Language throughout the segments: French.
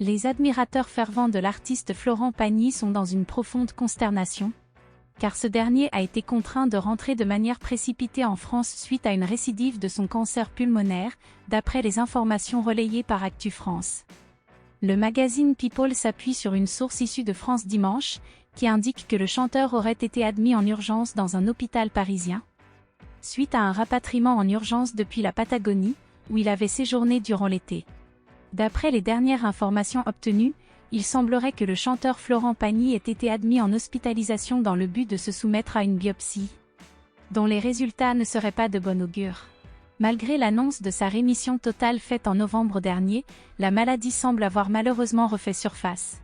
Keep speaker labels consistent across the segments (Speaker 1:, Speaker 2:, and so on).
Speaker 1: Les admirateurs fervents de l'artiste Florent Pagny sont dans une profonde consternation, car ce dernier a été contraint de rentrer de manière précipitée en France suite à une récidive de son cancer pulmonaire, d'après les informations relayées par Actu France. Le magazine People s'appuie sur une source issue de France Dimanche, qui indique que le chanteur aurait été admis en urgence dans un hôpital parisien, suite à un rapatriement en urgence depuis la Patagonie, où il avait séjourné durant l'été. D'après les dernières informations obtenues, il semblerait que le chanteur Florent Pagny ait été admis en hospitalisation dans le but de se soumettre à une biopsie, dont les résultats ne seraient pas de bon augure. Malgré l'annonce de sa rémission totale faite en novembre dernier, la maladie semble avoir malheureusement refait surface,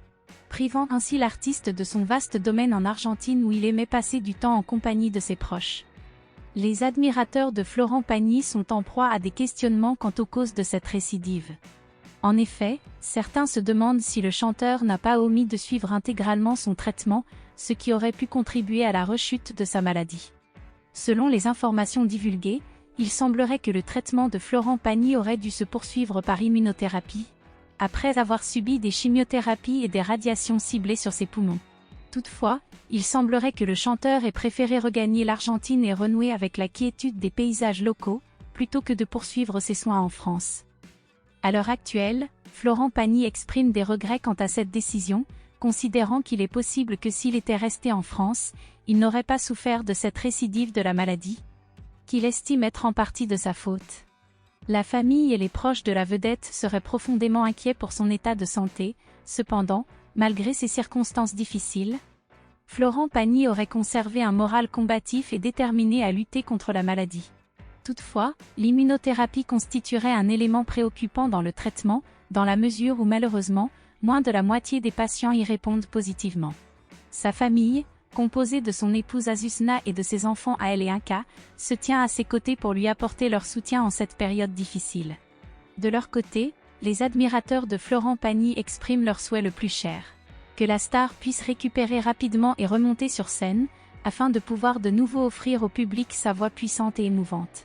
Speaker 1: privant ainsi l'artiste de son vaste domaine en Argentine où il aimait passer du temps en compagnie de ses proches. Les admirateurs de Florent Pagny sont en proie à des questionnements quant aux causes de cette récidive. En effet, certains se demandent si le chanteur n'a pas omis de suivre intégralement son traitement, ce qui aurait pu contribuer à la rechute de sa maladie. Selon les informations divulguées, il semblerait que le traitement de Florent Pagny aurait dû se poursuivre par immunothérapie, après avoir subi des chimiothérapies et des radiations ciblées sur ses poumons. Toutefois, il semblerait que le chanteur ait préféré regagner l'Argentine et renouer avec la quiétude des paysages locaux, plutôt que de poursuivre ses soins en France. À l'heure actuelle, Florent Pagny exprime des regrets quant à cette décision, considérant qu'il est possible que s'il était resté en France, il n'aurait pas souffert de cette récidive de la maladie, qu'il estime être en partie de sa faute. La famille et les proches de la vedette seraient profondément inquiets pour son état de santé. Cependant, malgré ces circonstances difficiles, Florent Pagny aurait conservé un moral combatif et déterminé à lutter contre la maladie. Toutefois, l'immunothérapie constituerait un élément préoccupant dans le traitement, dans la mesure où malheureusement, moins de la moitié des patients y répondent positivement. Sa famille, composée de son épouse Azucena et de ses enfants Aël et Inka, se tient à ses côtés pour lui apporter leur soutien en cette période difficile. De leur côté, les admirateurs de Florent Pagny expriment leur souhait le plus cher: que la star puisse récupérer rapidement et remonter sur scène, afin de pouvoir de nouveau offrir au public sa voix puissante et émouvante.